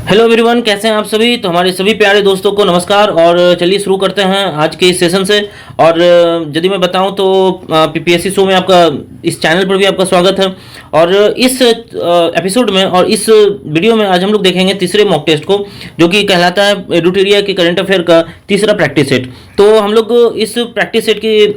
Hello everyone, कैसे हैं आप सभी। तो हमारे सभी प्यारे दोस्तों को नमस्कार और चलिए शुरू करते हैं आज के इस सेशन से। और यदि मैं बताऊं तो पीपीएससी शो में आपका इस चैनल पर भी आपका स्वागत है। और इस एपिसोड में और इस वीडियो में आज हम लोग देखेंगे तीसरे मॉक टेस्ट को, जो कि कहलाता है एडुटेरिया के करंट अफेयर का तीसरा प्रैक्टिस सेट। तो हम लोग इस प्रैक्टिस सेट की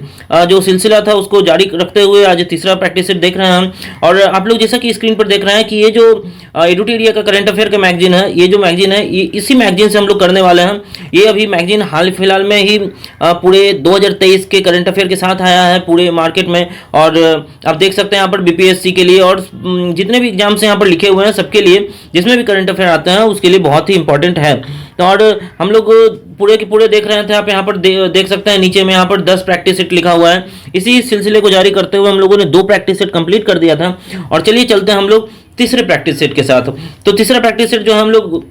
जो सिलसिला था उसको जारी रखते हुए आज तीसरा प्रैक्टिस सेट देख रहे हैं हम। और आप लोग जैसा कि स्क्रीन पर देख रहे हैं कि ये जो एडुटेरिया का करंट अफेयर का मैगजीन है, ये जो मैगजीन है ये इसी मैगजीन से हम लोग करने वाले हैं। ये अभी मैगजीन हाल फिलहाल में ही पूरे 2023 के करंट अफेयर के साथ आया है पूरे मार्केट में। और आप देख सकते हैं यहाँ पर बीपीएससी के लिए और जितने भी एग्जाम्स यहाँ पर लिखे हुए हैं सबके लिए, जिसमें भी करंट अफेयर आते हैं उसके लिए बहुत ही इंपॉर्टेंट है। तो और हम लोग पूरे के पूरे देख रहे थे। आप यहाँ पर देख सकते हैं नीचे में यहाँ पर 10 प्रैक्टिस सेट लिखा हुआ है। इसी सिलसिले को जारी करते हुए हम लोगों ने 2 प्रैक्टिस सेट कंप्लीट कर दिया था। और चलिए चलते हैं हम लोग तीसरे प्रैक्टिस सेट के साथ। तो तीसरा प्रैक्टिस सेट जो हम लोग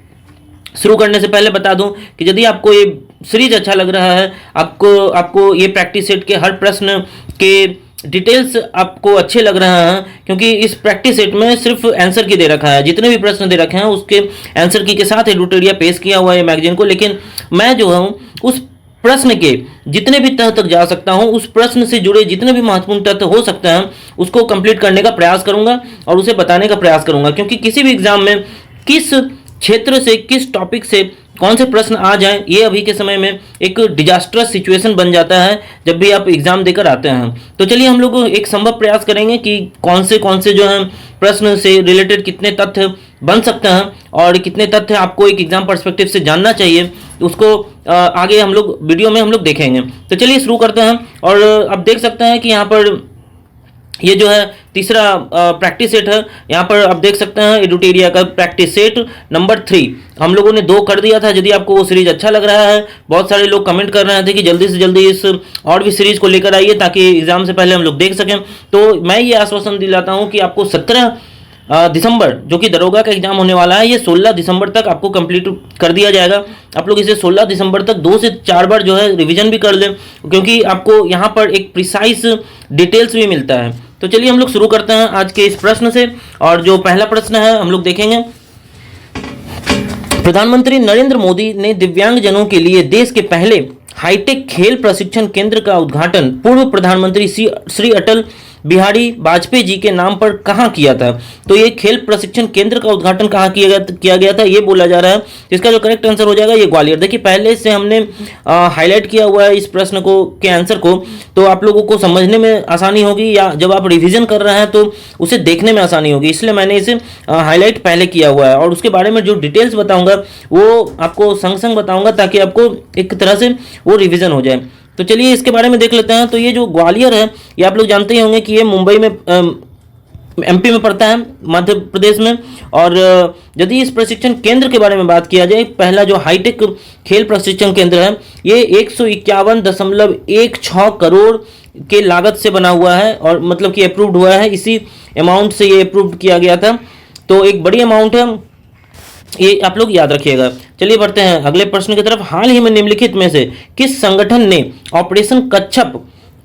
शुरू करने से पहले बता दूं कि यदि आपको ये सीरीज अच्छा लग रहा है, आपको ये प्रैक्टिस सेट के हर प्रश्न के डिटेल्स आपको अच्छे लग रहे हैं, क्योंकि इस प्रैक्टिस सेट में सिर्फ आंसर की दे रखा है, जितने भी प्रश्न दे रखे हैं उसके आंसर की के साथ एडुटेरिया पेश किया हुआ है मैगजीन को। लेकिन मैं जो हूँ उस प्रश्न के जितने भी तह तक जा सकता हूं, उस प्रश्न से जुड़े जितने भी महत्वपूर्ण तथ्य हो सकते हैं उसको कंप्लीट करने का प्रयास करूंगा और उसे बताने का प्रयास करूंगा। क्योंकि किसी भी एग्जाम में किस क्षेत्र से, किस टॉपिक से कौन से प्रश्न आ जाएं, ये अभी के समय में एक डिजास्टरस सिचुएशन बन जाता है जब भी आप एग्जाम देकर आते हैं। तो चलिए हम लोग एक संभव प्रयास करेंगे कि कौन से जो हैं प्रश्न से रिलेटेड कितने तथ्य बन सकते हैं और कितने तथ्य आपको एक एग्जाम पर्सपेक्टिव से जानना चाहिए, उसको आगे हम लोग वीडियो में हम लोग देखेंगे। तो चलिए शुरू करते हैं। और आप देख सकते हैं कि यहाँ पर ये जो है तीसरा प्रैक्टिस सेट है। यहाँ पर आप देख सकते हैं एडुटेरिया का प्रैक्टिस सेट नंबर 3 हम लोगों ने 2 कर दिया था। यदि आपको वो सीरीज अच्छा लग रहा है, बहुत सारे लोग कमेंट कर रहे थे कि जल्दी से जल्दी इस और भी सीरीज को लेकर आइए ताकि एग्जाम से पहले हम लोग देख सकें। तो मैं ये आश्वासन दिलाता हूँ कि आपको 17 दिसंबर, जो कि दरोगा का एग्जाम होने वाला है, ये 16 दिसंबर तक आपको कंप्लीट कर दिया जाएगा। आप लोग इसे 16 दिसंबर तक 2 से 4 बार जो है रिवीजन भी कर लें, क्योंकि आपको यहाँ पर एक प्रिसाइज डिटेल्स भी मिलता है। तो चलिए हम लोग शुरू करते हैं आज के इस प्रश्न से। और जो पहला प्रश्न है हम लोग देखेंगे, प्रधानमंत्री नरेंद्र मोदी ने दिव्यांगजनों के लिए देश के पहले हाईटेक खेल प्रशिक्षण केंद्र का उद्घाटन पूर्व प्रधानमंत्री श्री अटल बिहारी वाजपेयी जी के नाम पर कहां किया था। तो ये खेल प्रशिक्षण केंद्र का उद्घाटन कहां किया गया था, ये बोला जा रहा है। इसका जो करेक्ट आंसर हो जाएगा ये ग्वालियर। देखिए पहले से हमने हाईलाइट किया हुआ है इस प्रश्न को के आंसर को, तो आप लोगों को समझने में आसानी होगी या जब आप रिवीजन कर रहे हैं तो उसे देखने में आसानी होगी, इसलिए मैंने इसे हाईलाइट पहले किया हुआ है। और उसके बारे में जो डिटेल्स बताऊंगा वो आपको संग संग बताऊंगा ताकि आपको एक तरह से वो रिवीजन हो जाए। तो चलिए इसके बारे में देख लेते हैं। तो ये जो ग्वालियर है ये आप लोग जानते ही होंगे कि ये मुंबई में एमपी में पड़ता है, मध्य प्रदेश में। और यदि इस प्रशिक्षण केंद्र के बारे में बात किया जाए, पहला जो हाईटेक खेल प्रशिक्षण केंद्र है ये 151.16 करोड़ के लागत से बना हुआ है और मतलब कि अप्रूव्ड हुआ है, इसी अमाउंट से ये अप्रूव्ड किया गया था। तो एक बड़ी अमाउंट है, ये आप लोग याद रखिएगा। चलिए बढ़ते हैं अगले प्रश्न की तरफ। हाल ही में निम्नलिखित में से किस संगठन ने ऑपरेशन कच्छप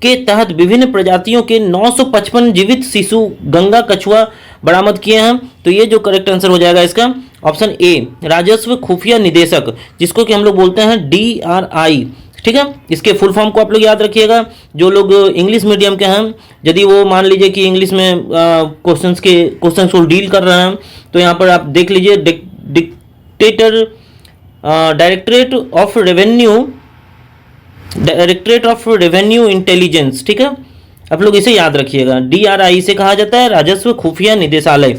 के तहत विभिन्न प्रजातियों के 955 जीवित शिशु गंगा कछुआ बरामद किए हैं। तो ये जो करेक्ट आंसर हो जाएगा इसका ऑप्शन ए, राजस्व खुफिया निदेशक, जिसको कि हम लोग बोलते हैं DRI। ठीक है, इसके फुल फॉर्म को आप लोग याद रखिएगा। जो लोग इंग्लिश मीडियम के हैं, यदि वो मान लीजिए कि इंग्लिश में क्वेश्चन को डील कर रहे हैं, तो यहाँ पर आप देख लीजिए डायरेक्टरेट ऑफ रेवेन्यू इंटेलिजेंस। ठीक है, आप लोग इसे याद रखिएगा। DRI से कहा जाता है राजस्व खुफिया निदेशालय।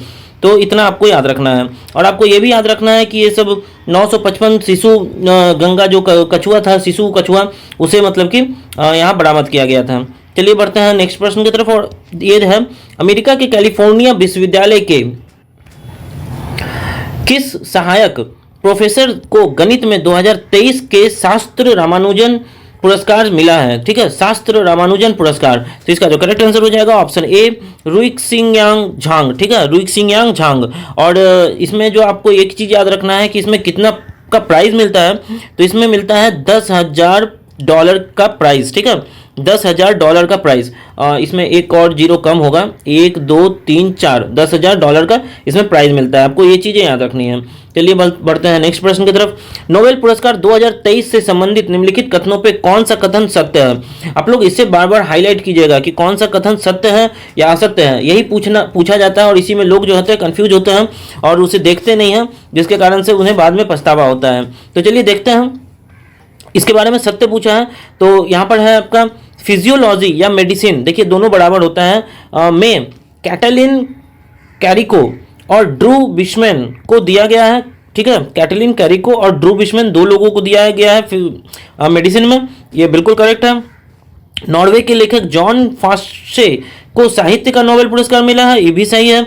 तो इतना आपको याद रखना है। और आपको ये भी याद रखना है कि ये सब 955 शिशु गंगा जो कछुआ था, शिशु कछुआ, उसे मतलब कि यहाँ बरामद किया गया था। चलिए बढ़ते हैं नेक्स्ट प्रश्न की तरफ। और ये है, अमेरिका के कैलिफोर्निया विश्वविद्यालय के किस सहायक प्रोफेसर को गणित में 2023 के शास्त्र रामानुजन पुरस्कार मिला है। ठीक है, शास्त्र रामानुजन पुरस्कार। तो इसका जो करेक्ट आंसर हो जाएगा ऑप्शन ए, रुइक्सिंगयांग झांग। ठीक है, रुइक्सिंगयांग झांग। और इसमें जो आपको एक चीज याद रखना है कि इसमें कितना का प्राइज मिलता है। तो इसमें मिलता है $10,000 का प्राइज। ठीक है, $10,000 का प्राइस। इसमें एक और जीरो कम होगा, 1 2 3 4, $10,000 का इसमें प्राइज मिलता है। आपको ये चीज़ें याद रखनी है। चलिए बढ़ते हैं नेक्स्ट प्रश्न की तरफ। नोबेल पुरस्कार 2023 से संबंधित निम्नलिखित कथनों पे कौन सा कथन सत्य है? आप लोग इससे बार बार हाईलाइट कीजिएगा कि कौन सा कथन सत्य है या असत्य है, यही पूछा जाता है। और इसी में लोग जो होते हैं कंफ्यूज होते हैं और उसे देखते नहीं हैं, जिसके कारण से उन्हें बाद में पछतावा होता है। तो चलिए देखते हैं इसके बारे में। सत्य पूछा है तो यहाँ पर है आपका फिजियोलॉजी या मेडिसिन, देखिए दोनों बराबर होता है, में कैटलिन कैरिको और ड्रू बिशमैन को दिया गया है। ठीक है, कैटलिन कैरिको और ड्रू बिशमैन 2 लोगों को दिया गया है मेडिसिन में, ये बिल्कुल करेक्ट है। नॉर्वे के लेखक जॉन फास्टे को साहित्य का नोबेल पुरस्कार मिला है, ये भी सही है।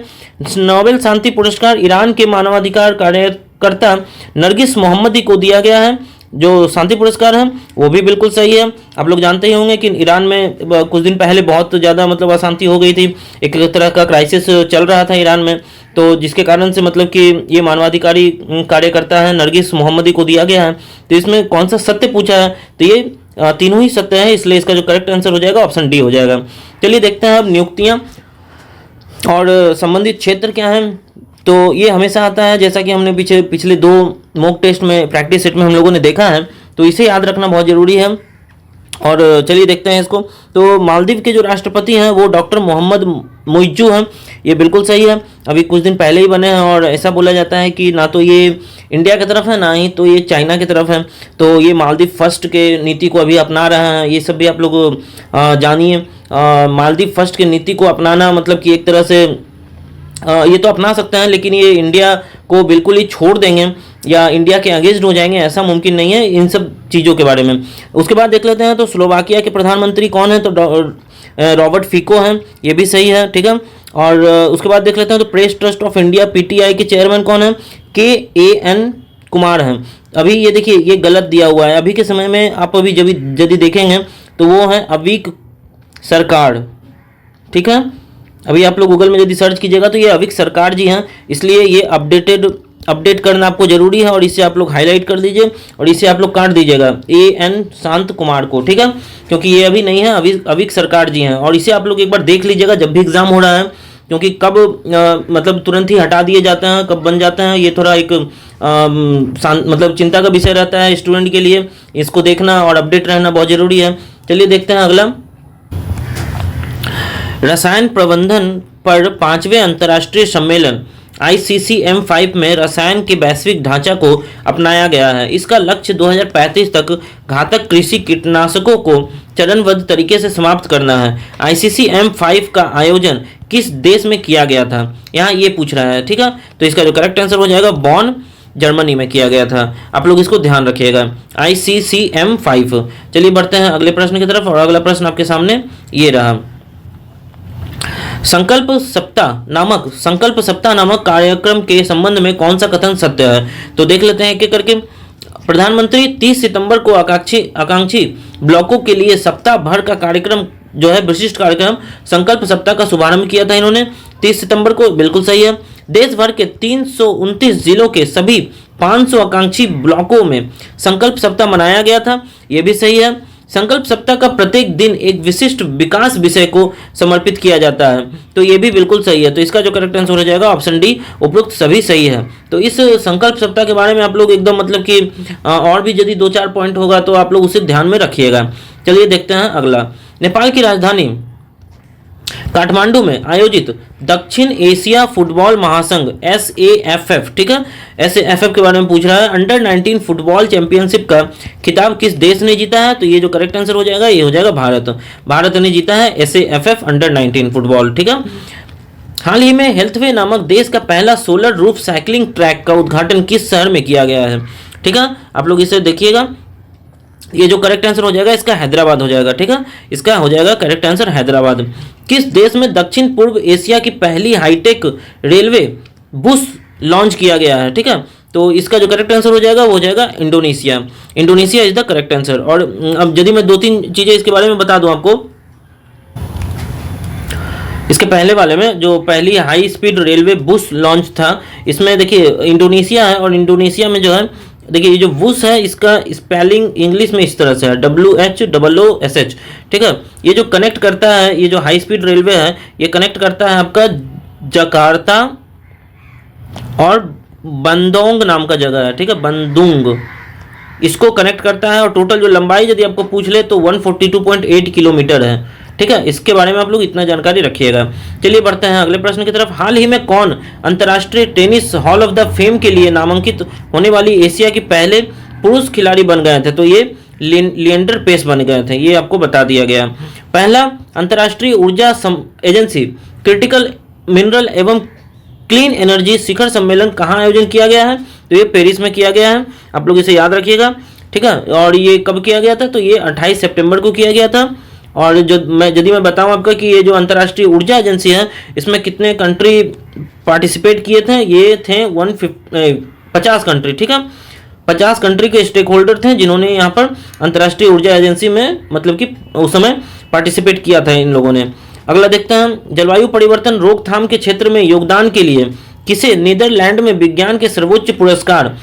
नोबेल शांति पुरस्कार ईरान के मानवाधिकार कार्यकर्ता नरगिस मोहम्मदी को दिया गया है, जो शांति पुरस्कार है, वो भी बिल्कुल सही है। आप लोग जानते ही होंगे कि ईरान में कुछ दिन पहले बहुत ज़्यादा मतलब अशांति हो गई थी, एक तरह का क्राइसिस चल रहा था ईरान में, तो जिसके कारण से मतलब कि ये मानवाधिकारी कार्यकर्ता है नरगिस मोहम्मदी को दिया गया है। तो इसमें कौन सा सत्य पूछा है? तो ये तीनों ही सत्य है, इसलिए इसका जो करेक्ट आंसर हो जाएगा ऑप्शन डी हो जाएगा। चलिए देखते हैं अब नियुक्तियाँ और संबंधित क्षेत्र क्या है। तो ये हमेशा आता है, जैसा कि हमने पिछले 2 मॉक टेस्ट में प्रैक्टिस सेट में हम लोगों ने देखा है, तो इसे याद रखना बहुत ज़रूरी है। और चलिए देखते हैं इसको। तो मालदीव के जो राष्ट्रपति हैं वो डॉक्टर मोहम्मद मुइज्जू हैं, ये बिल्कुल सही है, अभी कुछ दिन पहले ही बने हैं। और ऐसा बोला जाता है कि ना तो ये इंडिया की तरफ है, ना ही तो ये चाइना की तरफ है, तो ये मालदीव फर्स्ट के नीति को अभी अपना रहे हैं। ये सब भी आप लोग जानिए। मालदीव फर्स्ट की नीति को अपनाना मतलब कि एक तरह से ये तो अपना सकते हैं, लेकिन ये इंडिया को बिल्कुल ही छोड़ देंगे या इंडिया के अगेंस्ट हो जाएंगे, ऐसा मुमकिन नहीं है इन सब चीज़ों के बारे में। उसके बाद देख लेते हैं तो स्लोवाकिया के प्रधानमंत्री कौन है? तो रॉबर्ट फिको हैं, ये भी सही है। ठीक है, और उसके बाद देख लेते हैं तो press trust of India PTI के चेयरमैन कौन है? KAN कुमार हैं। अभी ये देखिए ये गलत दिया हुआ है, अभी के समय में आप अभी जब यदि देखेंगे तो वो है अविक सरकार। ठीक है, अभी आप लोग गूगल में यदि सर्च कीजिएगा तो ये अविक सरकार जी हैं, इसलिए ये अपडेट करना आपको जरूरी है। और इसे आप लोग हाईलाइट कर दीजिए और इसे आप लोग काट दीजिएगा AN शांत कुमार को। ठीक है, क्योंकि ये अभी नहीं है, अविक सरकार जी हैं। और इसे आप लोग एक बार देख लीजिएगा जब भी एग्जाम हो रहा है, क्योंकि कब मतलब तुरंत ही हटा दिए जाते हैं, कब बन जाते हैं, ये थोड़ा एक मतलब चिंता का विषय रहता है स्टूडेंट के लिए। इसको देखना और अपडेट रहना बहुत जरूरी है। चलिए देखते हैं अगला। रसायन प्रबंधन पर 5वें अंतर्राष्ट्रीय सम्मेलन ICCM5 में रसायन के वैश्विक ढांचा को अपनाया गया है। इसका लक्ष्य 2035 तक घातक कृषि कीटनाशकों को चरणबद्ध तरीके से समाप्त करना है। ICCM5 का आयोजन किस देश में किया गया था? यहाँ ये पूछ रहा है। ठीक है, तो इसका जो करेक्ट आंसर हो जाएगा बॉन, जर्मनी में किया गया था। आप लोग इसको ध्यान रखिएगा, ICCM5। चलिए बढ़ते हैं अगले प्रश्न की तरफ। और अगला प्रश्न आपके सामने ये रहा। संकल्प सप्ताह नामक कार्यक्रम के संबंध में कौन सा कथन सत्य है? तो देख लेते हैं एक-एक करके। प्रधानमंत्री 30 सितंबर को आकांक्षी ब्लॉकों के लिए सप्ताह भर का कार्यक्रम जो है विशिष्ट कार्यक्रम संकल्प सप्ताह का शुभारंभ किया था इन्होंने 30 सितंबर को, बिल्कुल सही है। देश भर के 329 जिलों के सभी 500 आकांक्षी ब्लॉकों में संकल्प सप्ताह मनाया गया था, यह भी सही है। संकल्प सप्ताह का प्रत्येक दिन एक विशिष्ट विकास विषय को समर्पित किया जाता है, तो ये भी बिल्कुल सही है। तो इसका जो करेक्ट आंसर हो जाएगा ऑप्शन डी, उपरोक्त सभी सही है। तो इस संकल्प सप्ताह के बारे में आप लोग एकदम मतलब कि और भी यदि 2-4 पॉइंट होगा तो आप लोग उसे ध्यान में रखिएगा। चलिए देखते हैं अगला। नेपाल की राजधानी काठमांडू में आयोजित दक्षिण एशिया फुटबॉल महासंघ SAFF, ठीक है, SAFF के बारे में पूछ रहा है। अंडर 19 फुटबॉल चैंपियनशिप का खिताब किस देश ने जीता है? तो ये जो करेक्ट आंसर हो जाएगा ये हो जाएगा भारत ने जीता है SAFF अंडर 19 फुटबॉल, ठीक है। हाल ही में हेल्थवे नामक देश का पहला सोलर रूफ साइकिलिंग ट्रैक का उद्घाटन किस शहर में किया गया है? ठीक है, आप लोग इसे देखिएगा, ये जो करेक्ट आंसर हो जाएगा इसका हैदराबाद हो जाएगा, ठीक है, इसका हो जाएगा करेक्ट आंसर हैदराबाद। किस देश में दक्षिण पूर्व एशिया की पहली हाईटेक रेलवे बुस लॉन्च किया गया है? ठीक है, तो इसका जो करेक्ट आंसर हो जाएगा वो हो जाएगा Indonesia. Indonesia is the correct answer. और अब यदि मैं 2-3 चीजें इसके बारे में बता दूं आपको, इसके पहले वाले में जो पहली हाई स्पीड रेलवे बुस लॉन्च था इसमें देखिए इंडोनेशिया है, और इंडोनेशिया में जो है देखिए ये जो वुश है इसका स्पेलिंग इंग्लिश में इस तरह से है, WHOOSH। ठीक है, ये जो कनेक्ट करता है, ये जो हाई स्पीड रेलवे है ये कनेक्ट करता है आपका जकार्ता और बंदोंग नाम का जगह है। ठीक है, बंदुंग, इसको कनेक्ट करता है और टोटल जो लंबाई यदि आपको पूछ ले तो 142.8 किलोमीटर है। ठीक है, इसके बारे में आप लोग इतना जानकारी रखिएगा। चलिए बढ़ते हैं अगले प्रश्न की तरफ। हाल ही में कौन अंतर्राष्ट्रीय tennis hall of the fame के लिए नामांकित होने वाली एशिया के पहले पुरुष खिलाड़ी बन गए थे? तो ये लिएंडर पेस बन गए थे, ये आपको बता दिया गया। पहला अंतर्राष्ट्रीय ऊर्जा एजेंसी क्रिटिकल मिनरल एवं क्लीन एनर्जी शिखर सम्मेलन कहाँ आयोजन किया गया है? तो ये पेरिस में किया गया है, आप लोग इसे याद रखिएगा। ठीक है, और ये कब किया गया था? तो ये 28 सितंबर को किया गया था। और यदि मैं बताऊं आपका कि ये जो अंतर्राष्ट्रीय ऊर्जा एजेंसी है इसमें कितने कंट्री पार्टिसिपेट किए थे? ये थे 50 कंट्री। ठीक है, 50 कंट्री के स्टेक होल्डर थे जिन्होंने यहाँ पर अंतर्राष्ट्रीय ऊर्जा एजेंसी में मतलब कि उस समय पार्टिसिपेट किया था इन लोगों ने। अगला देखते हैं, जलवायु परिवर्तन रोकथाम के क्षेत्र में योगदान के लिए किसे नीदरलैंड में विज्ञान के सर्वोच्च पुरस्कार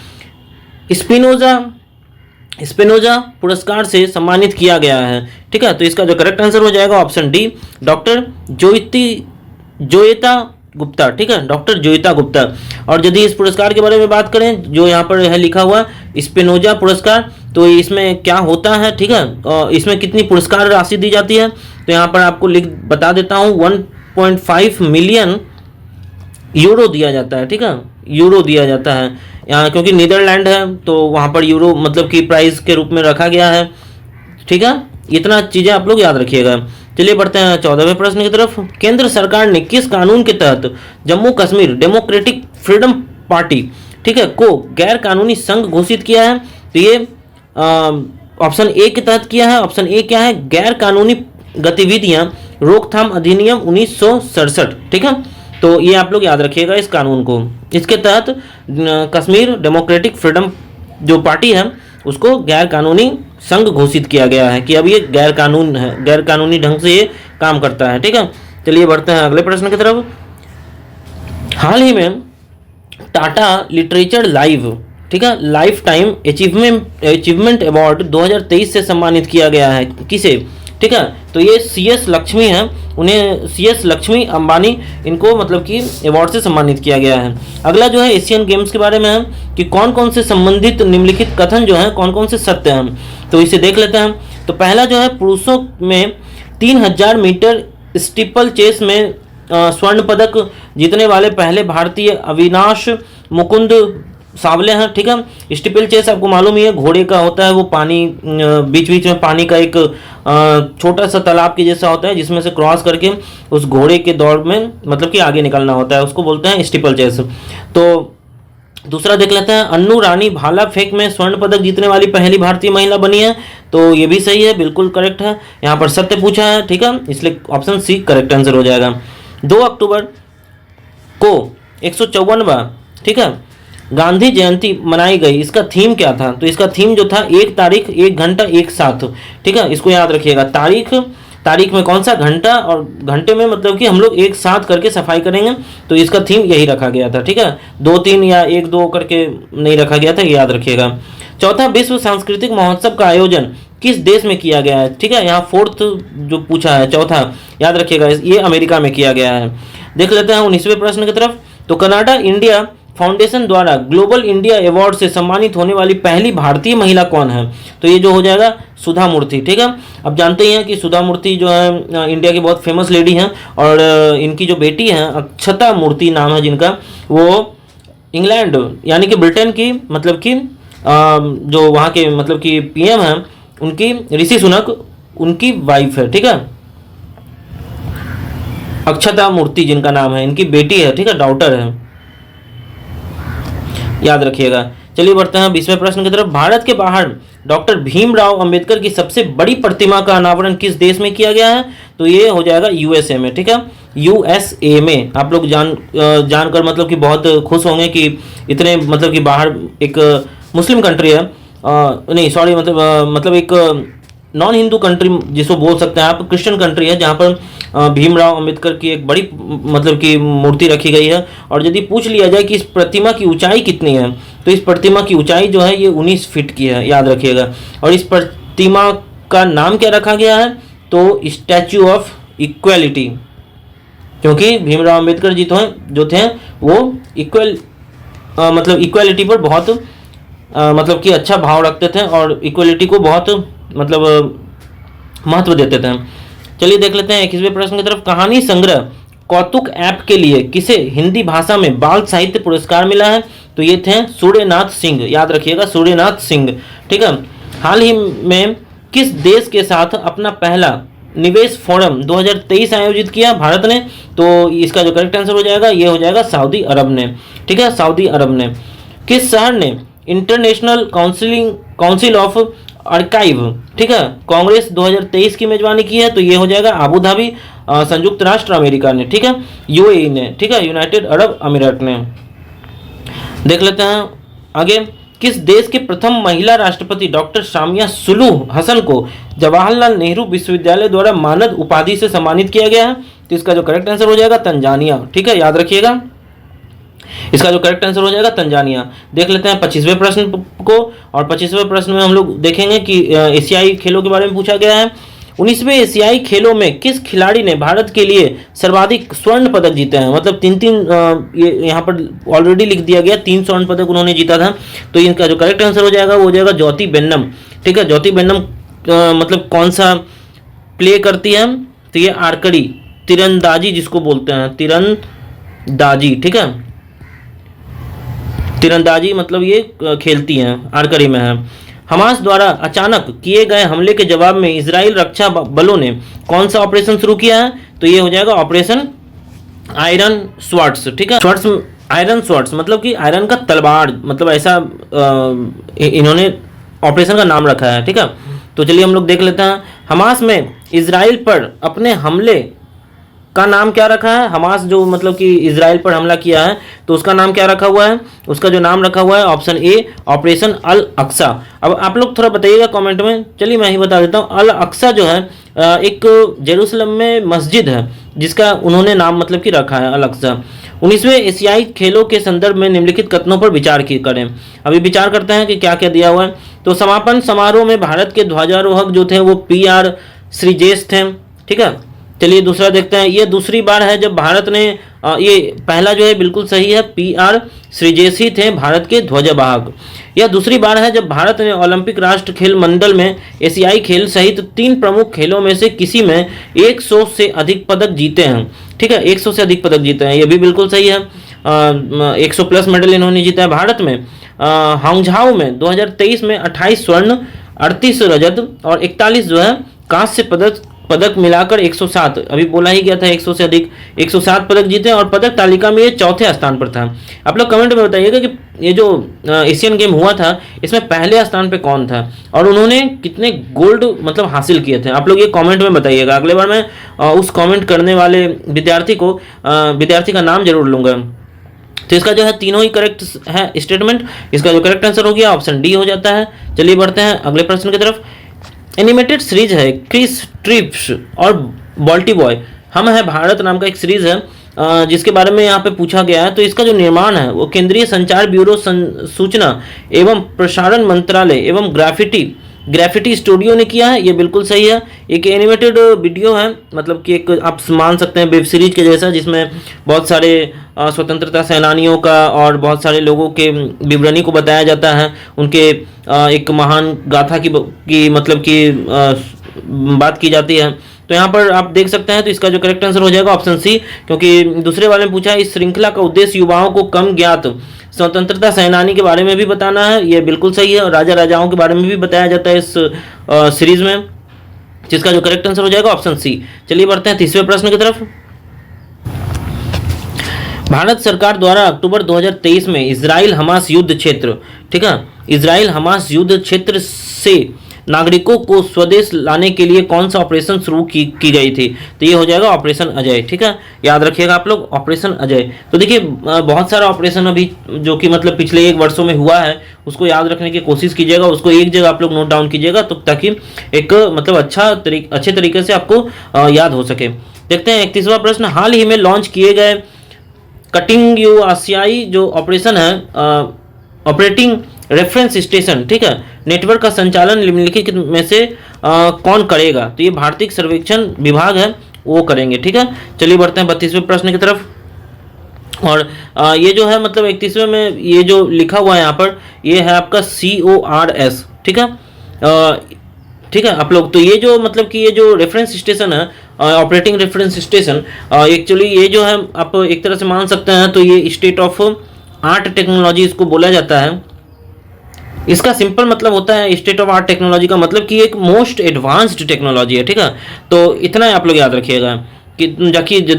स्पिनोजा पुरस्कार से सम्मानित किया गया है? ठीक है, तो इसका जो करेक्ट आंसर हो जाएगा ऑप्शन डी, डॉक्टर जोएता गुप्ता। ठीक है, डॉक्टर जोएता गुप्ता। और यदि इस पुरस्कार के बारे में बात करें जो यहाँ पर है लिखा हुआ स्पिनोजा पुरस्कार, तो इसमें क्या होता है? ठीक है, इसमें कितनी पुरस्कार राशि दी जाती है? तो यहाँ पर आपको बता देता हूँ 1.5 मिलियन यूरो दिया जाता है। ठीक है, यूरो दिया जाता है यहाँ, क्योंकि नीदरलैंड है तो वहाँ पर यूरो मतलब कि प्राइस के रूप में रखा गया है। ठीक है, इतना चीज़ें आप लोग याद रखिएगा। चलिए बढ़ते हैं 14वें प्रश्न की तरफ। केंद्र सरकार ने किस कानून के तहत Jammu Kashmir democratic freedom party, ठीक है, को गैर कानूनी संघ घोषित किया है? तो ये ऑप्शन ए के तहत किया है। ऑप्शन ए क्या है? गैर कानूनी गतिविधियां रोकथाम अधिनियम 1967। ठीक है, तो ये आप लोग याद रखिएगा इस कानून को। इसके तहत कश्मीर डेमोक्रेटिक फ्रीडम जो पार्टी है उसको गैर कानूनी संघ घोषित किया गया है कि अब ये गैर कानून है, गैर कानूनी ढंग से ये काम करता है। ठीक है, चलिए बढ़ते हैं अगले प्रश्न की तरफ। हाल ही में टाटा लिटरेचर लाइव, ठीक है, लाइफ टाइम अचीवमेंट अवार्ड 2023 से सम्मानित किया गया है किसे? ठीक है, तो ये CS लक्ष्मी है, उन्हें CS लक्ष्मी अंबानी इनको मतलब कि अवार्ड से सम्मानित किया गया है। अगला जो है एशियन गेम्स के बारे में है कि कौन कौन से संबंधित निम्नलिखित कथन जो है कौन कौन से सत्य हैं, तो इसे देख लेते हैं। तो पहला जो है पुरुषों में 3000 मीटर स्टीपल चेस में स्वर्ण पदक जीतने वाले पहले भारतीय अविनाश मुकुंद सावले हैं। ठीक है, स्टीपल चेस आपको मालूम ही है, घोड़े का होता है, वो पानी बीच बीच में पानी का एक छोटा सा तालाब के जैसा होता है जिसमें से क्रॉस करके उस घोड़े के दौड़ में मतलब कि आगे निकलना होता है, उसको बोलते हैं स्टीपल चेस। तो दूसरा देख लेते हैं, अन्नू रानी भाला फेंक में स्वर्ण पदक जीतने वाली पहली भारतीय महिला बनी है। तो ये भी सही है, बिल्कुल करेक्ट है, यहाँ पर सत्य पूछा है। ठीक है, इसलिए ऑप्शन सी करेक्ट आंसर हो जाएगा। 2 अक्टूबर को 154वां ठीक है गांधी जयंती मनाई गई, इसका थीम क्या था? तो इसका थीम जो था 1 तारीख 1 घंटा एक साथ। ठीक है, इसको याद रखिएगा, तारीख में कौन सा घंटा, और घंटे में मतलब कि हम लोग एक साथ करके सफाई करेंगे, तो इसका थीम यही रखा गया था। ठीक है, 2-3 या 1-2 करके नहीं रखा गया था, ये याद रखिएगा। चौथा, विश्व सांस्कृतिक महोत्सव का आयोजन किस देश में किया गया है? ठीक है, यहाँ 4th जो पूछा है, चौथा याद रखिएगा, ये अमेरिका में किया गया है। देख लेते हैं 19वें प्रश्न की तरफ। तो कनाडा इंडिया फाउंडेशन द्वारा ग्लोबल इंडिया अवार्ड से सम्मानित होने वाली पहली भारतीय महिला कौन है? तो ये जो हो जाएगा सुधा मूर्ति। ठीक है, अब जानते ही हैं कि सुधा मूर्ति जो है इंडिया की बहुत फेमस लेडी हैं, और इनकी जो बेटी है अक्षता मूर्ति नाम है जिनका, वो इंग्लैंड यानी कि ब्रिटेन की मतलब कि जो वहाँ के मतलब कि PM हैं उनकी ऋषि सुनक उनकी वाइफ है। ठीक है, अक्षता मूर्ति जिनका नाम है, इनकी बेटी है। ठीक है, डॉटर है, याद रखिएगा। चलिए बढ़ते हैं 20वें प्रश्न की तरफ। भारत के बाहर डॉक्टर भीमराव अंबेडकर की सबसे बड़ी प्रतिमा का अनावरण किस देश में किया गया है? तो ये हो जाएगा USA में। ठीक है, USA में। आप लोग जानकर मतलब कि बहुत खुश होंगे कि इतने मतलब कि बाहर एक मुस्लिम कंट्री है, नहीं सॉरी मतलब एक नॉन हिंदू कंट्री जिसको बोल सकते हैं आप, क्रिश्चियन कंट्री है जहाँ पर भीमराव अंबेडकर की एक बड़ी मतलब की मूर्ति रखी गई है। और यदि पूछ लिया जाए कि इस प्रतिमा की ऊंचाई कितनी है, तो इस प्रतिमा की ऊंचाई जो है ये 19 फीट की है, याद रखिएगा। और इस प्रतिमा का नाम क्या रखा गया है, तो स्टैच्यू ऑफ इक्वेलिटी, क्योंकि भीमराव अंबेडकर जी तो हैं जो थे वो मतलब इक्वेलिटी पर बहुत मतलब कि अच्छा भाव रखते थे और इक्वेलिटी को बहुत मतलब महत्व देते थे। चलिए देख लेते हैं 21वें प्रश्न की तरफ। कहानी संग्रह कौतुक ऐप के लिए किसे हिंदी भाषा में बाल साहित्य पुरस्कार मिला है, तो ये थे सूर्यनाथ सिंह, याद रखिएगा सूर्यनाथ सिंह, ठीक है। हाल ही में किस देश के साथ अपना पहला निवेश फोरम 2023 आयोजित किया भारत ने, तो इसका जो करेक्ट आंसर हो जाएगा ये हो जाएगा सऊदी अरब ने, ठीक है, सऊदी अरब ने। किस शहर ने इंटरनेशनल काउंसिल ऑफ आर्काइव, ठीक है, कांग्रेस 2023 की मेजबानी की है, तो ये हो जाएगा अबू धाबी, संयुक्त राष्ट्र अमेरिका ने, ठीक है, यूएई ने, ठीक है, यूनाइटेड अरब अमीरात ने। देख लेते हैं आगे। किस देश के प्रथम महिला राष्ट्रपति डॉक्टर सामिया सुलूह हसन को जवाहरलाल नेहरू विश्वविद्यालय द्वारा मानद उपाधि से सम्मानित किया गया है, तो इसका जो करेक्ट आंसर हो जाएगा तंजानिया, ठीक है, याद रखिएगा, इसका जो करेक्ट आंसर हो जाएगा तंजानिया। देख लेते हैं 25वें प्रश्न को, और 25वें प्रश्न में हम लोग देखेंगे कि एशियाई खेलों के बारे में पूछा गया है। 19वें एशियाई खेलों में किस खिलाड़ी ने भारत के लिए सर्वाधिक स्वर्ण पदक जीते हैं, मतलब तीन ये यहाँ पर ऑलरेडी लिख दिया गया, 3 स्वर्ण पदक उन्होंने जीता था, तो इनका जो करेक्ट आंसर हो जाएगा वो हो जाएगा ज्योति बेन्नम, ठीक है। ज्योति बेन्नम मतलब कौन सा प्ले करती है, तो ये आर्कड़ी तीरंदाजी जिसको बोलते हैं, तीरंदाजी, ठीक है, तीरंदाजी मतलब ये खेलती हैं, आर्करी में है। हमास द्वारा अचानक किए गए हमले के जवाब में इजराइल रक्षा बलों ने कौन सा ऑपरेशन शुरू किया है, तो ये हो जाएगा ऑपरेशन आयरन स्वॉर्ड्स, ठीक है, स्वॉर्ड्स, आयरन स्वॉर्ड्स मतलब कि आयरन का तलवार, मतलब ऐसा इन्होंने ऑपरेशन का नाम रखा है, ठीक है। तो चलिए हम लोग देख लेते हैं। हमास में इजराइल पर अपने हमले का नाम क्या रखा है, हमास जो मतलब कि इजराइल पर हमला किया है तो उसका नाम क्या रखा हुआ है, उसका जो नाम रखा हुआ है ऑप्शन ए ऑपरेशन अल अक्सा। अब आप लोग थोड़ा बताइएगा कमेंट में, चलिए मैं ही बता देता हूँ। अल अक्सा जो है एक जेरूसलम में मस्जिद है जिसका उन्होंने नाम मतलब कि रखा है अल अक्सा। 19वें एशियाई खेलों के संदर्भ में निम्नलिखित कथनों पर विचार करें। अभी विचार करते हैं कि क्या क्या दिया हुआ है। तो समापन समारोह में भारत के ध्वजारोहक जो थे वो PR श्रीजेश थे, ठीक है। चलिए दूसरा देखते हैं। ये दूसरी बार है जब भारत ने ये पहला जो है बिल्कुल सही है, PR श्रीजेश ही थे भारत के ध्वजवाहक। यह दूसरी बार है जब भारत ने ओलंपिक राष्ट्र खेल मंडल में एशियाई खेल सहित 3 प्रमुख खेलों में से किसी में 100 से अधिक पदक जीते हैं, ठीक है, 100 से अधिक पदक जीते हैं, ये भी बिल्कुल सही है। 100 प्लस मेडल इन्होंने जीता है। भारत में हांगझाओ में 2023 में 28 स्वर्ण, 38 रजत और 41 जो है कांस्य पदक मिलाकर 107, अभी बोला ही गया था 100 से अधिक, 107 पदक जीते और पदक तालिका में ये चौथे स्थान पर था। आप लोग कमेंट में बताइएगा कि ये जो एशियन गेम हुआ था इसमें पहले स्थान पे कौन था और उन्होंने कितने गोल्ड मतलब हासिल किए थे, आप लोग ये कमेंट में बताइएगा। अगले बार मैं उस कमेंट करने वाले विद्यार्थी का नाम जरूर लूँगा। तो इसका जो है तीनों ही करेक्ट है स्टेटमेंट, इसका जो करेक्ट आंसर हो गया ऑप्शन डी हो जाता है। चलिए बढ़ते हैं अगले प्रश्न की तरफ। एनिमेटेड सीरीज है क्रिस ट्रिप्स और बॉल्टी बॉय हम है भारत नाम का एक सीरीज है जिसके बारे में यहाँ पे पूछा गया है। तो इसका जो निर्माण है वो केंद्रीय संचार ब्यूरो, सूचना एवं प्रसारण मंत्रालय एवं ग्राफिटी स्टूडियो ने किया है, ये बिल्कुल सही है। एक एनिमेटेड वीडियो है, मतलब कि एक आप मान सकते हैं वेब सीरीज के जैसा, जिसमें बहुत सारे स्वतंत्रता सेनानियों का और बहुत सारे लोगों के विवरणी को बताया जाता है, उनके एक महान गाथा की मतलब कि बात की जाती है। तो यहाँ पर आप देख सकते हैं। तो इसका जो करेक्ट आंसर हो जाएगा ऑप्शन सी, क्योंकि दूसरे वाले में पूछा इस श्रृंखला का उद्देश्य युवाओं को कम ज्ञात स्वतंत्रता सेनानी के बारे में भी बताना है, ये बिल्कुल सही है। और राजा राजाओं के बारे में भी बताया जाता है इस सीरीज में, जिसका जो करेक्ट आंसर हो जाएगा ऑप्शन सी। चलिए बढ़ते हैं तीसरे प्रश्न की तरफ। भारत सरकार द्वारा अक्टूबर 2023 में इजराइल हमास युद्ध क्षेत्र, ठीक है, इजराइल हमास युद्ध क्षेत्र से नागरिकों को स्वदेश लाने के लिए कौन सा ऑपरेशन शुरू की गई थी, तो ये हो जाएगा ऑपरेशन अजय, ठीक है, याद रखिएगा आप लोग ऑपरेशन अजय। तो देखिए बहुत सारा ऑपरेशन अभी जो कि मतलब पिछले 1 वर्षों में हुआ है उसको याद रखने की कोशिश कीजिएगा, उसको एक जगह आप लोग नोट डाउन कीजिएगा, तो ताकि एक मतलब अच्छे तरीके से आपको याद हो सके। देखते हैं 31वां प्रश्न, हाल ही में लॉन्च किए गए कटिंग यू आसियाई जो ऑपरेशन है ऑपरेटिंग रेफरेंस स्टेशन, ठीक है, नेटवर्क का संचालन निम्नलिखित में से कौन करेगा? तो ये भारतीय सर्वेक्षण विभाग है, वो करेंगे, ठीक है। चलिए बढ़ते हैं 32वें प्रश्न की तरफ। और ये जो है मतलब 31वें में ये जो लिखा हुआ है यहाँ पर, ये है आपका CORS, ठीक है। ठीक है आप लोग, तो ये जो मतलब कि ये जो रेफरेंस स्टेशन है, ऑपरेटिंग रेफरेंस स्टेशन, एक्चुअली ये जो है आप एक तरह से मान सकते हैं, तो ये स्टेट ऑफ आर्ट टेक्नोलॉजी इसको बोला जाता है। इसका सिंपल मतलब होता है स्टेट ऑफ आर्ट टेक्नोलॉजी का मतलब कि एक मोस्ट एडवांस्ड टेक्नोलॉजी है, ठीक है। तो इतना आप लोग याद रखिएगा कि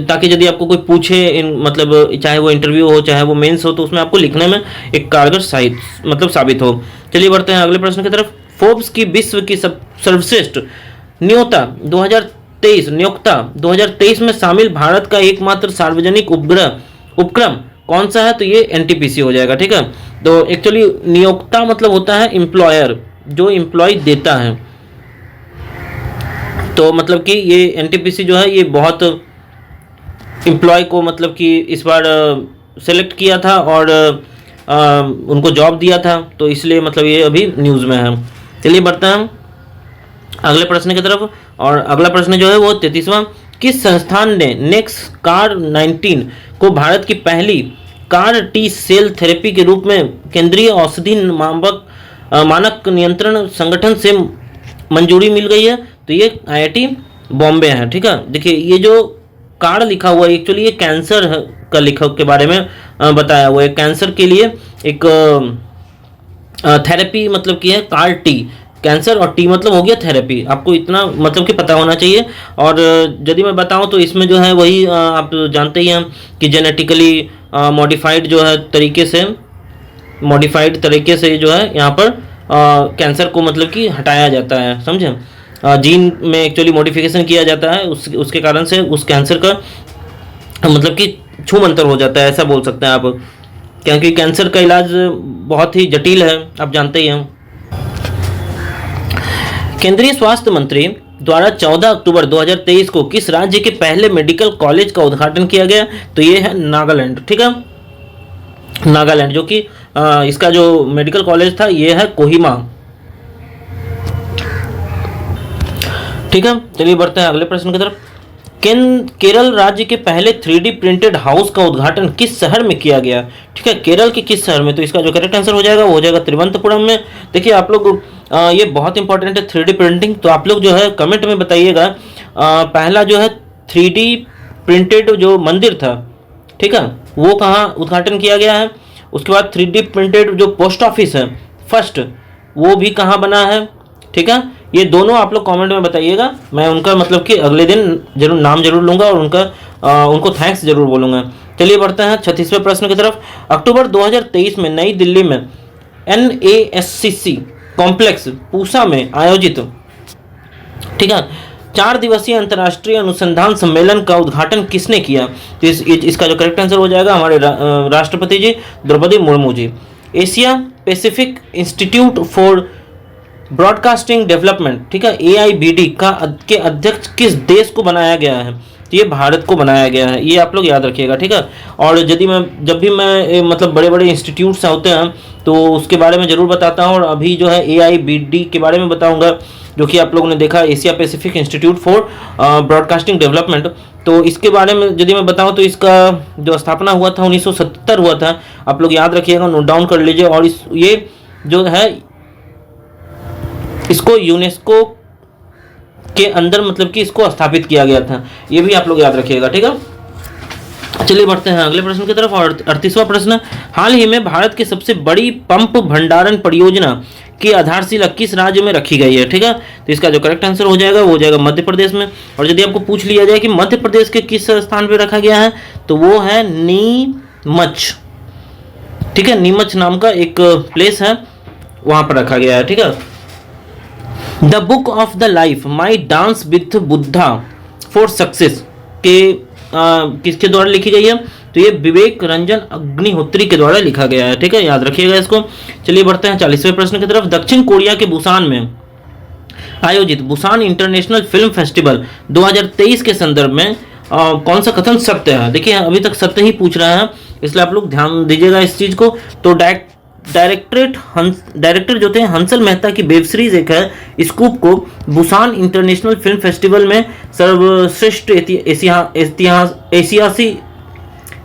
ताकि यदि आपको कोई पूछे मतलब चाहे वो इंटरव्यू हो चाहे वो मेंस हो, तो उसमें आपको लिखने में एक कारगर साबित हो। चलिए बढ़ते हैं अगले प्रश्न की तरफ। फोर्ब्स की विश्व की सर्वश्रेष्ठ नियोक्ता 2023 में शामिल भारत का एकमात्र सार्वजनिक उपक्रम कौन सा है? तो ये NTPC हो जाएगा, ठीक है। तो एक्चुअली नियोक्ता मतलब होता है एम्प्लॉयर, जो एम्प्लॉय देता है। तो मतलब कि ये NTPC जो है ये बहुत एम्प्लॉय को मतलब कि इस बार सेलेक्ट किया था और उनको जॉब दिया था, तो इसलिए मतलब ये अभी न्यूज़ में है। चलिए बढ़ते हैं अगले प्रश्न की तरफ। और अगला प्रश्न जो है वो 33वां, किस संस्थान ने नेक्स्ट कार 19 को भारत की पहली कार टी सेल थेरेपी के रूप में केंद्रीय औषधि मानक नियंत्रण संगठन से मंजूरी मिल गई है? तो ये IIT बॉम्बे है, ठीक है। देखिए ये जो कार्ड लिखा हुआ है एक्चुअली ये कैंसर का लिखा के बारे में बताया हुआ है। कैंसर के लिए एक थेरेपी मतलब की है कार टी, कैंसर और टी मतलब हो गया थेरेपी, आपको इतना मतलब कि पता होना चाहिए। और यदि मैं बताऊं तो इसमें जो है वही आप जानते ही हैं कि जेनेटिकली मॉडिफाइड जो है तरीके से जो है यहाँ पर कैंसर को मतलब कि हटाया जाता है, समझे। जीन में एक्चुअली मॉडिफिकेशन किया जाता है, उसके कारण से उस कैंसर का मतलब कि छूमंतर हो जाता है, ऐसा बोल सकते हैं आप, क्योंकि कैंसर का इलाज बहुत ही जटिल है, आप जानते ही हैं। केंद्रीय स्वास्थ्य मंत्री द्वारा 14 अक्टूबर 2023 को किस राज्य के पहले मेडिकल कॉलेज का उद्घाटन किया गया? तो ये है नागालैंड, ठीक है, नागालैंड, जो कि इसका जो मेडिकल कॉलेज था ये है कोहिमा, ठीक है। चलिए बढ़ते हैं अगले प्रश्न की तरफ। केरल राज्य के पहले 3D प्रिंटेड हाउस का उद्घाटन किस शहर में किया गया? ठीक है, केरल के किस शहर में? तो इसका जो करेक्ट आंसर हो जाएगा वो हो जाएगा तिरुवनंतपुरम में। देखिए आप लोग ये बहुत इंपॉर्टेंट है 3D प्रिंटिंग, तो आप लोग जो है कमेंट में बताइएगा पहला जो है 3D प्रिंटेड जो मंदिर था, ठीक है, वो कहाँ उद्घाटन किया गया है। उसके बाद 3D प्रिंटेड जो पोस्ट ऑफिस है फर्स्ट, वो भी कहाँ बना है, ठीक है। ये दोनों आप लोग कमेंट में बताइएगा, मैं उनका मतलब कि अगले दिन जरूर नाम जरूर लूँगा और उनको थैंक्स जरूर बोलूँगा। चलिए बढ़ते हैं 36वें प्रश्न की तरफ। अक्टूबर 2023 में नई दिल्ली में NASCC कॉम्प्लेक्स पूसा में आयोजित, ठीक है, 4 दिवसीय अंतर्राष्ट्रीय अनुसंधान सम्मेलन का उद्घाटन किसने किया? तो इसका जो करेक्ट आंसर हो जाएगा हमारे राष्ट्रपति जी Draupadi Murmu ji. Asia Pacific Institute for Broadcasting Development, ठीक है, AIBD के अध्यक्ष किस देश को बनाया गया है? तो ये भारत को बनाया गया है, ये आप लोग याद रखिएगा, ठीक है। और जब भी मैं मतलब बड़े बड़े इंस्टीट्यूट्स होते हैं तो उसके बारे में ज़रूर बताता हूँ, और अभी जो है AIBD के बारे में बताऊँगा, जो कि आप लोगों ने देखा Asia Pacific Institute for Broadcasting development. तो इसके बारे में यदि मैं बताऊँ तो इसका जो स्थापना हुआ था 1970 हुआ था, आप लोग याद रखिएगा, नोट डाउन कर लीजिए। और ये जो है इसको यूनेस्को के अंदर मतलब कि इसको स्थापित किया गया था, ये भी आप लोग याद रखिएगा, ठीक है। चलिए बढ़ते हैं अगले प्रश्न की तरफ। और 38वां प्रश्न, हाल ही में भारत की सबसे बड़ी पंप भंडारण परियोजना की आधारशिला किस राज्य में रखी गई है? ठीक है, तो इसका जो करेक्ट आंसर हो जाएगा वो हो जाएगा मध्य प्रदेश में। और यदि आपको पूछ लिया जाए कि मध्य प्रदेश के किस स्थान पर रखा गया है, तो वो है नीमच, ठीक है, नीमच नाम का एक प्लेस है, वहां पर रखा गया है, ठीक है। The book of the life my dance with Buddha for success किसके द्वारा लिखी गई है? तो ये विवेक रंजन अग्निहोत्री के द्वारा लिखा गया है, ठीक है, याद रखिएगा इसको। चलिए बढ़ते हैं 40वें प्रश्न की तरफ। दक्षिण कोरिया के बुसान में आयोजित बुसान इंटरनेशनल फिल्म फेस्टिवल 2023 के संदर्भ में कौन सा कथन सत्य है। देखिए अभी तक सत्य ही पूछ रहा है, इसलिए आप लोग ध्यान दीजिएगा इस चीज को। तो डायरेक्टर जो थे हंसल मेहता की वेब सीरीज एक है स्कूप को बुसान इंटरनेशनल फिल्म फेस्टिवल में सर्वश्रेष्ठ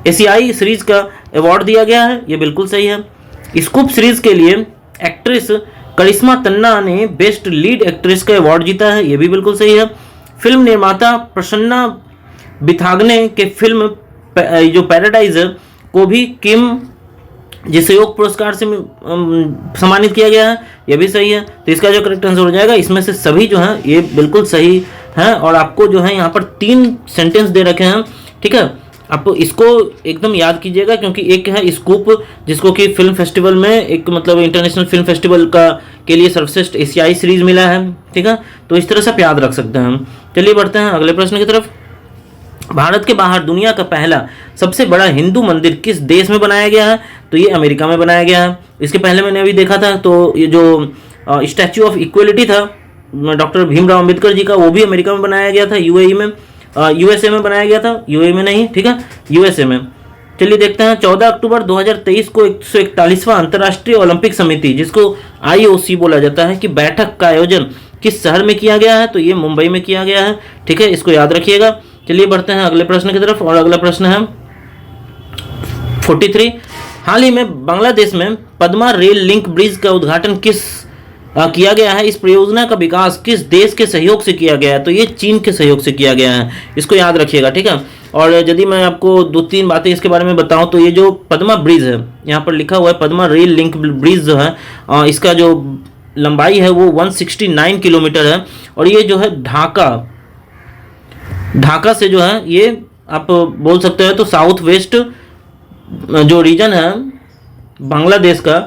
एशियाई सीरीज का अवार्ड दिया गया है। ये बिल्कुल सही है। स्कूप सीरीज के लिए एक्ट्रेस करिश्मा तन्ना ने बेस्ट लीड एक्ट्रेस का अवार्ड जीता है। ये भी बिल्कुल सही है। फिल्म निर्माता प्रसन्ना बिथागने के फिल्म जो पैराडाइज को भी किम जिसे योग पुरस्कार से सम्मानित किया गया है। यह भी सही है। तो इसका जो करेक्ट आंसर हो जाएगा, इसमें से सभी जो है ये बिल्कुल सही है। और आपको जो है यहाँ पर 3 सेंटेंस दे रखे हैं, ठीक है। आप इसको एकदम याद कीजिएगा, क्योंकि एक है स्कूप जिसको कि फिल्म फेस्टिवल में एक मतलब इंटरनेशनल फिल्म फेस्टिवल का के लिए सर्वश्रेष्ठ एशियाई सीरीज मिला है, ठीक है। तो इस तरह से आप याद रख सकते हैं। चलिए बढ़ते हैं अगले प्रश्न की तरफ। भारत के बाहर दुनिया का पहला सबसे बड़ा हिंदू मंदिर किस देश में बनाया गया है? तो ये अमेरिका में बनाया गया है। इसके पहले मैंने अभी देखा था, तो ये जो स्टैच्यू ऑफ इक्वलिटी था डॉक्टर भीमराव अंबेडकर जी का, वो भी अमेरिका में बनाया गया था, यूएई में यूएसए में बनाया गया था, यूएई में नहीं, ठीक है, यूएसए में। चलिए देखते हैं 14 अक्टूबर 2023 को 141वां अंतर्राष्ट्रीय ओलंपिक समिति जिसको आईओसी बोला जाता है कि बैठक का आयोजन किस शहर में किया गया है? तो ये मुंबई में किया गया है, ठीक है, इसको याद रखिएगा। चलिए बढ़ते हैं अगले प्रश्न की तरफ, और अगला प्रश्न है 43। हाल ही में बांग्लादेश में पद्मा रेल लिंक ब्रिज का उद्घाटन किया गया है। इस परियोजना का विकास किस देश के सहयोग से किया गया है? तो ये चीन के सहयोग से किया गया है, इसको याद रखिएगा, ठीक है। और यदि मैं आपको 2-3 बातें इसके बारे में बताऊं तो ये जो पद्मा ब्रिज है, यहाँ पर लिखा हुआ है पद्मा रेल लिंक ब्रिज जो है, इसका जो लंबाई है वो 169 किलोमीटर है। और ये जो है ढाका से जो है ये आप बोल सकते हैं तो साउथ वेस्ट जो रीजन है बांग्लादेश का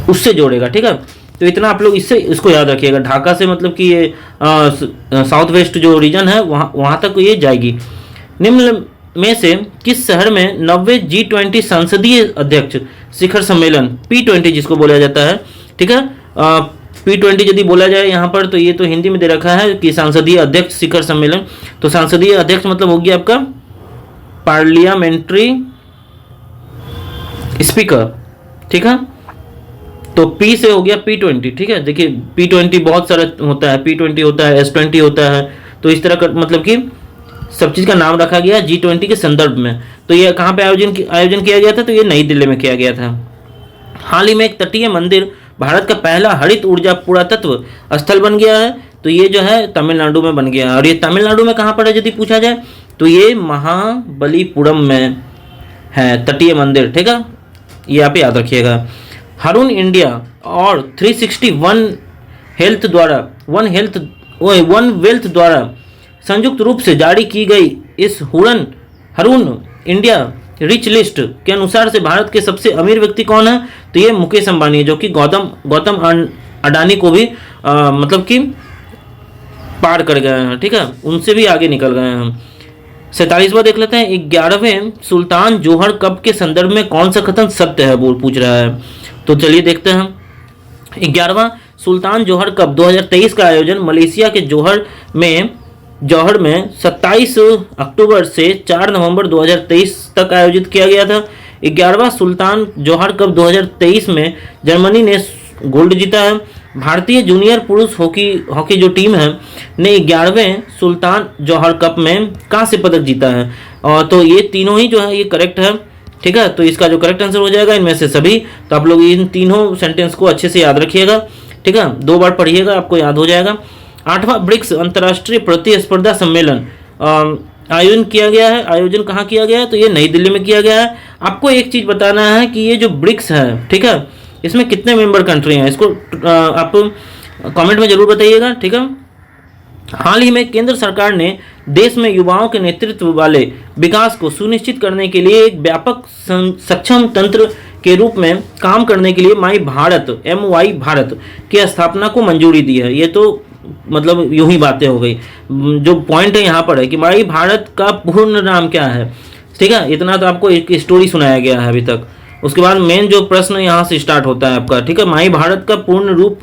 उससे जोड़ेगा, ठीक है। तो इतना आप लोग इसको याद रखिएगा। ढाका से मतलब कि ये साउथ वेस्ट जो रीजन है वहाँ तक ये जाएगी। निम्न में से किस शहर में 90वें G20 संसदीय अध्यक्ष शिखर सम्मेलन P20 जिसको बोला जाता है, ठीक है, P20 यदि बोला जाए यहाँ पर तो ये तो हिंदी में दे रखा है कि सांसदीय अध्यक्ष शिखर सम्मेलन। तो सांसदीय अध्यक्ष मतलब हो गया आपका पार्लियामेंट्री स्पीकर, ठीक है। तो P से हो गया P20, ठीक है। देखिए P20 बहुत सारा होता है, P20 होता है, S20 होता है। तो इस तरह का मतलब कि सब चीज़ का नाम रखा गया G20 के संदर्भ में। तो ये कहाँ पे आयोजन किया गया था? तो ये नई दिल्ली में किया गया था। हाल ही में एक तटीय मंदिर भारत का पहला हरित ऊर्जा पुरातत्व स्थल बन गया है। तो ये जो है तमिलनाडु में बन गया है। और ये तमिलनाडु में कहाँ पर है यदि पूछा जाए तो ये महाबलीपुरम में है तटीय मंदिर, ठीक है, ये आप याद रखिएगा। हरून इंडिया और 361 हेल्थ द्वारा वन वेल्थ द्वारा संयुक्त रूप से जारी की गई इस हरून इंडिया रिच लिस्ट के अनुसार से भारत के सबसे अमीर व्यक्ति कौन है? तो ये मुकेश अंबानी है, जो कि गौतम अडानी को भी मतलब कि पार कर गए हैं, ठीक है, उनसे भी आगे निकल गए हैं। 47वां देख लेते हैं। 11वें सुल्तान जोहर कप के संदर्भ में कौन सा कथन सत्य है वो पूछ रहा है। तो चलिए देखते हैं। 11वां सुल्तान जोहर कप 2023 का आयोजन मलेशिया के जौहर में 27 अक्टूबर से 4 नवंबर 2023 तक आयोजित किया गया था। 11वां सुल्तान जोहर कप 2023 में जर्मनी ने गोल्ड जीता है। भारतीय जूनियर पुरुष हॉकी जो टीम है ने 11वें सुल्तान जोहर कप में कांस्य पदक जीता है। और तो ये तीनों ही जो है ये करेक्ट है, ठीक है। तो इसका जो करेक्ट आंसर हो जाएगा इनमें से सभी। तो आप लोग इन तीनों सेंटेंस को अच्छे से याद रखिएगा, ठीक है, 2 बार पढ़िएगा आपको याद हो जाएगा। 8वां ब्रिक्स अंतर्राष्ट्रीय प्रतिस्पर्धा सम्मेलन आयोजन किया गया है। आयोजन कहाँ किया गया है? तो ये नई दिल्ली में किया गया है। आपको एक चीज़ बताना है कि ये जो ब्रिक्स है, ठीक है, इसमें कितने मेंबर कंट्री हैं, इसको आप कमेंट में जरूर बताइएगा, ठीक है। हाल ही में केंद्र सरकार ने देश में युवाओं के नेतृत्व वाले विकास को सुनिश्चित करने के लिए एक व्यापक सक्षम तंत्र के रूप में काम करने के लिए माई भारत MY भारत की स्थापना को मंजूरी दी है। ये तो मतलब यूं ही बातें हो गई। जो पॉइंट है यहाँ पर है कि माई भारत का पूर्ण नाम क्या है, ठीक है। इतना तो आपको एक स्टोरी सुनाया गया है अभी तक। उसके बाद मेन जो प्रश्न यहाँ से स्टार्ट होता है आपका, ठीक है, माई भारत का पूर्ण रूप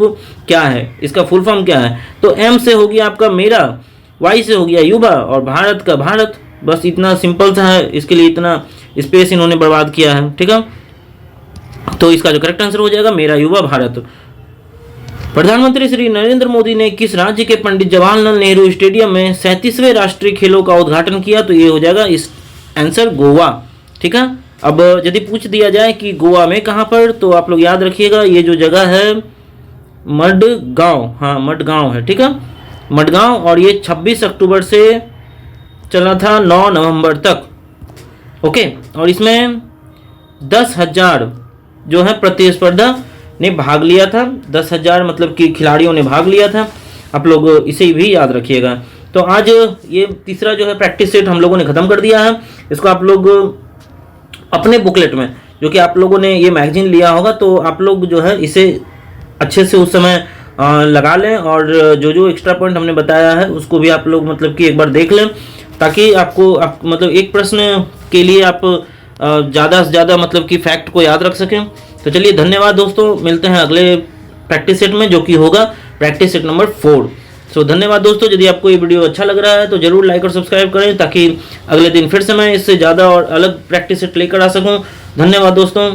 क्या है, इसका फुल फॉर्म क्या है? तो M से होगी आपका मेरा, वाई से हो गया युवा और भारत का भारत। बस इतना सिंपल सा है, इसके लिए इतना स्पेस इन्होंने बर्बाद किया है। ठीक है, तो इसका जो करेक्ट आंसर हो जाएगा मेरा युवा भारत। प्रधानमंत्री श्री नरेंद्र मोदी ने किस राज्य के पंडित जवाहरलाल नेहरू स्टेडियम में 37वें राष्ट्रीय खेलों का उद्घाटन किया? तो ये हो जाएगा इस आंसर गोवा। ठीक है, अब यदि पूछ दिया जाए कि गोवा में कहाँ पर, तो आप लोग याद रखिएगा ये जो जगह है मडगांव, हाँ मडगांव है। ठीक है, मडगांव, और ये 26 अक्टूबर से चला था 9 नवंबर तक। ओके, और इसमें 10,000 जो है प्रतिस्पर्धा ने भाग लिया था। 10,000 मतलब कि खिलाड़ियों ने भाग लिया था। आप लोग इसे भी याद रखिएगा। तो आज ये तीसरा जो है प्रैक्टिस सेट हम लोगों ने ख़त्म कर दिया है। इसको आप लोग अपने बुकलेट में, जो कि आप लोगों ने ये मैगजीन लिया होगा, तो आप लोग जो है इसे अच्छे से उस समय लगा लें, और जो जो एक्स्ट्रा पॉइंट हमने बताया है उसको भी आप लोग मतलब कि एक बार देख लें, ताकि आपको मतलब एक प्रश्न के लिए आप ज़्यादा से ज़्यादा मतलब कि फैक्ट को याद रख सकें। तो चलिए धन्यवाद दोस्तों, मिलते हैं अगले प्रैक्टिस सेट में, जो कि होगा प्रैक्टिस सेट नंबर 4। सो धन्यवाद दोस्तों, यदि आपको ये वीडियो अच्छा लग रहा है तो जरूर लाइक और सब्सक्राइब करें, ताकि अगले दिन फिर से मैं इससे ज़्यादा और अलग प्रैक्टिस सेट लेकर आ सकूं। धन्यवाद दोस्तों।